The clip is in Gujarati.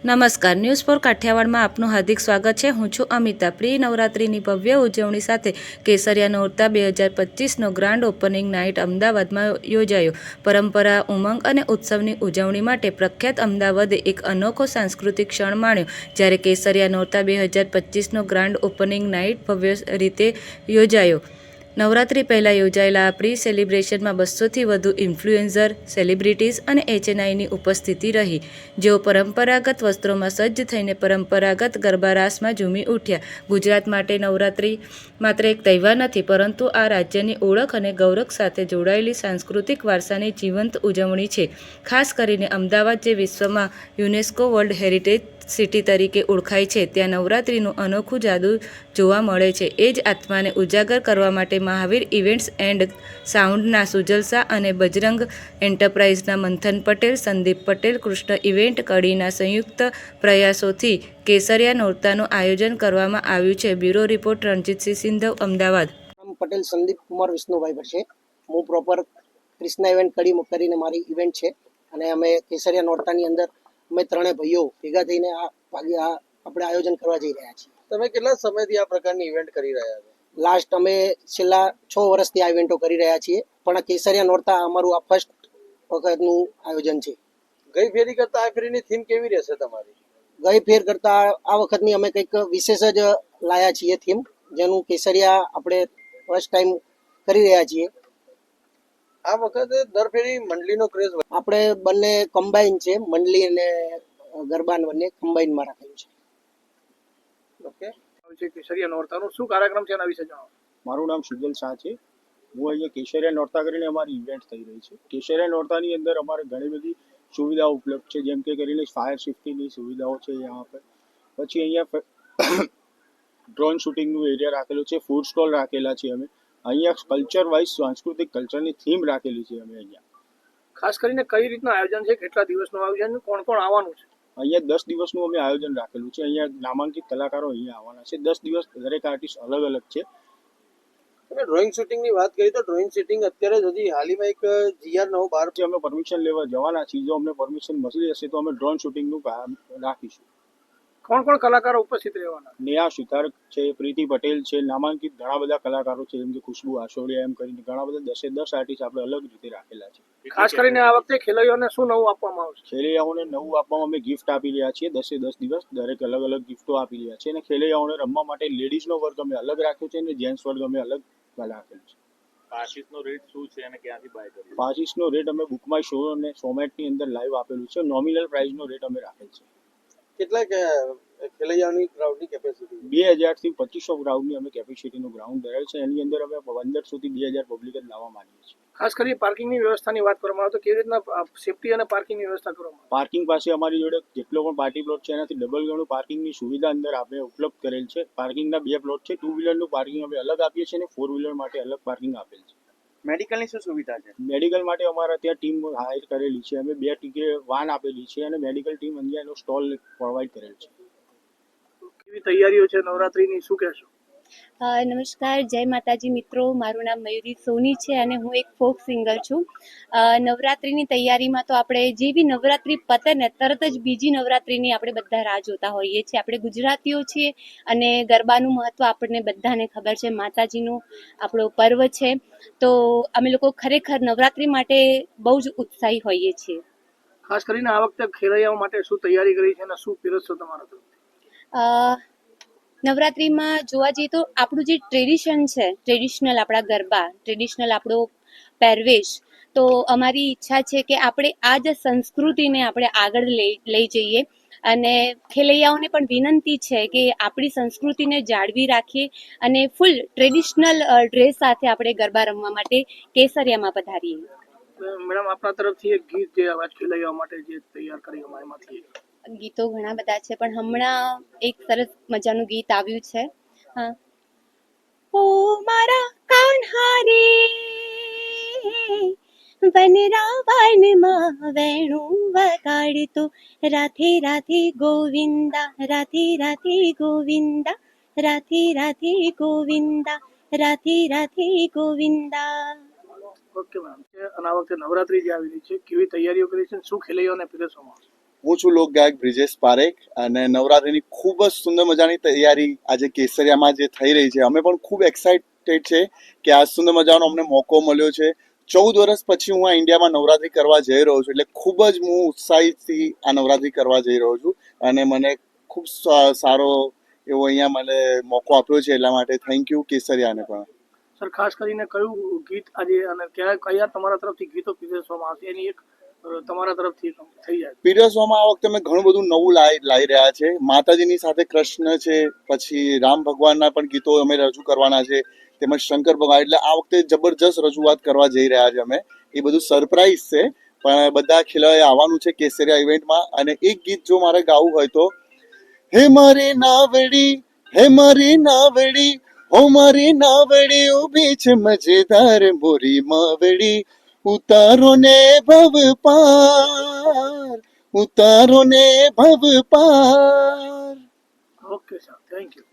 નમસ્કાર, ન્યૂઝ ફોર કાઠિયાવાડમાં આપનું હાર્દિક સ્વાગત છે. હું છું અમિતા. પ્રી નવરાત્રિની ભવ્ય ઉજવણી સાથે કેસરિયા નોરતા 2025નો ગ્રાન્ડ ઓપનિંગ નાઇટ અમદાવાદમાં યોજાયો. પરંપરા, ઉમંગ અને ઉત્સવની ઉજવણી માટે પ્રખ્યાત અમદાવાદે એક અનોખો સાંસ્કૃતિક ક્ષણ માણ્યો. જ્યારે કેસરિયા નોરતા 2025નો ગ્રાન્ડ ઓપનિંગ નાઇટ ભવ્ય રીતે યોજાયો. નવરાત્રી પહેલાં યોજાયેલા આ પ્રી સેલિબ્રેશનમાં 200થી વધુ ઇન્ફ્લુએન્સર, સેલિબ્રિટીઝ અને એચએનઆઈની ઉપસ્થિતિ રહી, જેઓ પરંપરાગત વસ્ત્રોમાં સજ્જ થઈને પરંપરાગત ગરબા રાસમાં ઝૂમી ઉઠ્યા. ગુજરાત માટે નવરાત્રી માત્ર એક તહેવાર નથી, પરંતુ આ રાજ્યની ઓળખ અને ગૌરવ સાથે જોડાયેલી સાંસ્કૃતિક વારસાની જીવંત ઉજવણી છે. ખાસ કરીને અમદાવાદ, જે વિશ્વમાં યુનેસ્કો વર્લ્ડ હેરિટેજ સિટી તરીકે ઓળખાય છે, ત્યાં નવરાત્રીનું અનોખું જાદુ જોવા મળે છે. એ જ આત્માને ઉજાગર કરવા માટે મહાવીર ઇવેન્ટ્સ એન્ડ સાઉન્ડના સુજલ શાહ અને બજરંગ એન્ટરપ્રાઇઝના મંથન પટેલ, સંદીપ પટેલ, કૃષ્ણ ઇવેન્ટ કડીના સંયુક્ત પ્રયાસોથી કેસરિયા નોરતાનું આયોજન કરવામાં આવ્યું છે. બ્યુરો રિપોર્ટ, રણજીતસિંહ સિંધવ, અમદાવાદ. પટેલ સંદીપ કુમાર વિષ્ણુભાઈ પર છે. હું પ્રોપર કૃષ્ણા ઇવેન્ટ કડી કરીને મારી ઇવેન્ટ છે, અને અમે કેસરિયા નોરતાની અંદર અમે ત્રણેય ભાઈઓ ભેગા થઈને આપણે આયોજન કરવા જઈ રહ્યા છીએ. તમે કેટલા સમયથી આ પ્રકારની ઇવેન્ટ કરી રહ્યા છો? લાસ્ટ અમે છેલ્લા 6 વર્ષથી આ ઇવેન્ટો કરી રહ્યા છીએ, પણ આ કેસરિયા નોરતા અમારું આ ફર્સ્ટ વખતનું આયોજન છે. ગઈ ફેરી કરતા આ ફેરીની થીમ કેવી રહેશે તમારી? ગઈ ફેર કરતા આ વખતની અમે કંઈક વિશેષ જ લાયા છીએ થીમ, જેનું કેસરિયા આપણે ફર્સ્ટ ટાઈમ કરી રહ્યા છીએ. આ વખતે દર ફેરી મંડલીનો ક્રેઝ આપણે બંને કમ્બાઈન છે, મંડલી અને ગરબા બંને કમ્બાઈનમાં રાખેલું છે. ઓકે, કેસરિયા નોરતાનો શું કાર્યક્રમ છે એના વિશે જણાવો. મારું નામ સુજલ શાહ છે. હું અહીંયા કેસરિયા નોરતા કરીને અમારી ઇવેન્ટ થઈ રહી છે. કેસરિયા નોરતાની અંદર અમારે ઘણી બધી સુવિધાઓ ઉપલબ્ધ છે, જેમ કે કરીને ફાયર સેફ્ટીની સુવિધાઓ છે यहाँ પર. પછી અહીંયા ડ્રોન શૂટિંગનું એરિયા રાખેલું છે, ફૂડ સ્ટોલ રાખેલા છે. અમે અહીંયા કલ્ચર વાઇઝ સાંસ્કૃતિક કલ્ચરની થીમ રાખેલી છે. અમે અહીંયા ખાસ કરીને કઈ રીતના આયોજન છે, કેટલા દિવસનું આયોજન, કોણ કોણ આવવાનું છે? અહીંયા 10 દિવસનું અમે આયોજન રાખેલું છે. અહીંયા નામાંકિત કલાકારો અહીંયા આવવાના છે. 10 દિવસ દરેક આર્ટિસ્ટ અલગ અલગ છે. તમે ડ્રોઈંગ શૂટિંગની વાત કરી તો ડ્રોઈંગ શૂટિંગ અત્યારે જ હજી હાલમાં એક GR નવો બહાર જે અમે પરમિશન લેવા જવાના છીએ. જો અમને પરમિશન મળી જશે તો અમે ડ્રોન શૂટિંગનું રાખીશું. કોણ કોણ કલાકારો ઉપસ્થિત રહેવાના? નેહા સુથાર છે, પ્રીતિ પટેલ છે, નામાંકિત ઘણા બધા કલાકારો છે, જેમ કે ખુશ્બુ આશોડિયા, એમ કરીને ઘણા બધા 10 આર્ટિસ્ટ આપણે અલગ રીતે રાખેલા છે. ખાસ કરીને આ વખતે ખેલૈયાઓને શું નવું આપવામાં આવશે? ખેલૈયાઓને નવું આપવામાં અમે ગિફ્ટ આપી રહ્યા છીએ. 10 દિવસ દરેક અલગ અલગ ગિફ્ટો આપી રહ્યા છીએ. અને ખેલૈયાઓને રમવા માટે લેડીઝનો વર્ગ અમે અલગ રાખ્યો છે અને જેન્ટ્સ વર્ગ અમે અલગ રાખેલું છે. પાસીસનો રેટ શું છે અને ક્યાંથી બાય કર્યું? પાસીસનો રેટ અમે બુક માય શો અને સોમેટની અંદર લાઈવ આપેલું છે. નોમિનલ પ્રાઇસનો રેટ અમે રાખેલ છે. કેટલા ખેલૈયાઓની ક્રાઉડની કેપેસિટી? 2000 થી 2500 ક્રાઉડની અમે કેપેસિટીનું ગ્રાઉન્ડ ધરાવે છે. એની અંદર અમે 1500 થી 2000 પબ્લિક જ લાવવા માંગીએ છીએ. ખાસ કરી પાર્કિંગની વ્યવસ્થાની વાત કરવામાં આવે તો કેવી રીતના સેફટી અને પાર્કિંગની વ્યવસ્થા કરવામાં આવે? પાર્કિંગ પાસે અમારી જોડે જેટલો પણ પાર્ટી પ્લોટ છે એનાથી ડબલ ગણું પાર્કિંગની સુવિધા અંદર આપણે ઉપલબ્ધ કરેલ છે. પાર્કિંગના 2 પ્લોટ છે. 2 વ્હીલરનું પાર્કિંગ અમે અલગ આપીએ છીએ અને 4 વ્હીલર માટે અલગ પાર્કિંગ આપેલ છે. મેડિકલની શું સુવિધા છે? મેડિકલ માટે અમારા ત્યાં ટીમ હાયર કરેલી છે. અમે 2 ટિકિટ વાન આપેલી છે અને મેડિકલ ટીમ અહીંયાનો સ્ટોલ પ્રોવાઈડ કરેલ છે. કેવી તૈયારીઓ છે નવરાત્રીની, શું કહેશો? નમસ્કાર, જય માતાજી મિત્રો. મારું નામ મયુરી સોની છે અને હું એક ફોક સિંગર છું. નવરાત્રિની તૈયારીમાં તો આપણે જેવી નવરાત્રિ પતે ને તરત જ બીજી નવરાત્રિની આપણે બધા રાહ જોતા હોઈએ છીએ. આપણે ગુજરાતીઓ છીએ અને ગરબાનું મહત્ત્વ આપણને બધાને ખબર છે. માતાજીનું આપણો પર્વ છે, તો અમે લોકો ખરેખર નવરાત્રિ માટે બહુ જ ઉત્સાહી હોઈએ છીએ. ખાસ કરીને આ વખતે ખેલૈયાઓ માટે શું તૈયારી કરી છે અને શું પીરસશો તમારા તરફથી? નવરાત્રિમાં જોવા જઈએ તો આપણું જે ટ્રેડિશન છે, ટ્રેડિશનલ આપણા ગરબા, ટ્રેડિશનલ આપણો પહેરવેશ, તો અમારી ઈચ્છા છે કે આપણે આ જ સંસ્કૃતિને આપણે આગળ લઈ જઈએ. અને ખેલૈયાઓને પણ વિનંતી છે કે આપણી સંસ્કૃતિને જાળવી રાખીએ અને ફૂલ ટ્રેડિશનલ ડ્રેસ સાથે આપણે ગરબા રમવા માટે કેસરિયામાં પધારીએ. મેડમ, આપણા તરફથી એક ગીત જે આવાજ ખેલૈયાઓ માટે જે તૈયાર કરી એમાંથી ગીતો ઘણા બધા છે, પણ હમણાં એક સરસ મજાનું ગીત આવ્યું છે. હા, ઓ મારા કાન્હા રે વનરાવનમાં વેણું વગાડતો, રાધે રાધે ગોવિંદા, રાધે રાધે ગોવિંદા, રાધે રાધે ગોવિંદા, રાધે રાધે ગોવિંદા. ઓકે મેડમ, અને આ વખતે નવરાત્રી જે આવી રહી છે, કેવી તૈયારીઓ કરી છે, શું ખેલૈયાઓને પીરસવામાં આવશે? હું છું લોક ગાયક બ્રિજેશ પારેખ અને નવરાત્રિની ખૂબ જ સુંદર મજાની તૈયારી આજે કેસરિયામાં જે થઈ રહી છે, અમે પણ ખૂબ એક્સાઇટેડ છે કે આ સુંદર મજાનો અમને મોકો મળ્યો છે. 14 વર્ષ પછી હું આ ઇન્ડિયામાં નવરાત્રિ કરવા જઈ રહ્યો છું, એટલે ખૂબ જ હું ઉત્સાહિતથી આ નવરાત્રિ કરવા જઈ રહ્યો છું અને મને ખૂબ સારો એવો અહીંયા મને મોકો આપ્યો છે, એટલા માટે થેન્ક યુ કેસરિયાને પણ. સર ખાસ કરીને કયું ગીત આજે અને કયા તમારા તરફથી ગીતો પીરસવામાં આવશે એની એક તમારા તરફથી થઈ જાય? પીરસવામાં આ વખતે અમે ઘણું બધું નવું લાવી રહ્યા છે. માતાજીની સાથે કૃષ્ણ છે, પછી રામ ભગવાનના પણ ગીતો અમે રજૂ કરવાના છે, તેમજ શંકર ભગવાન. એટલે આ વખતે જબરજસ્ત રજૂઆત કરવા જઈ રહ્યા છે અમે. એ બધું સરપ્રાઈઝ છે, પણ બધા ખેલાડીઓ આવવાનું છે કેસરિયા ઇવેન્ટમાં. અને એક ગીત જો મારે ગાવું હોય તો હે મારી નાવડી હો મારી નાવડી ઊભી છે મજેદાર મોરી માવડી, ઉતારો ને ભવ પાર. Okay sir, thank you.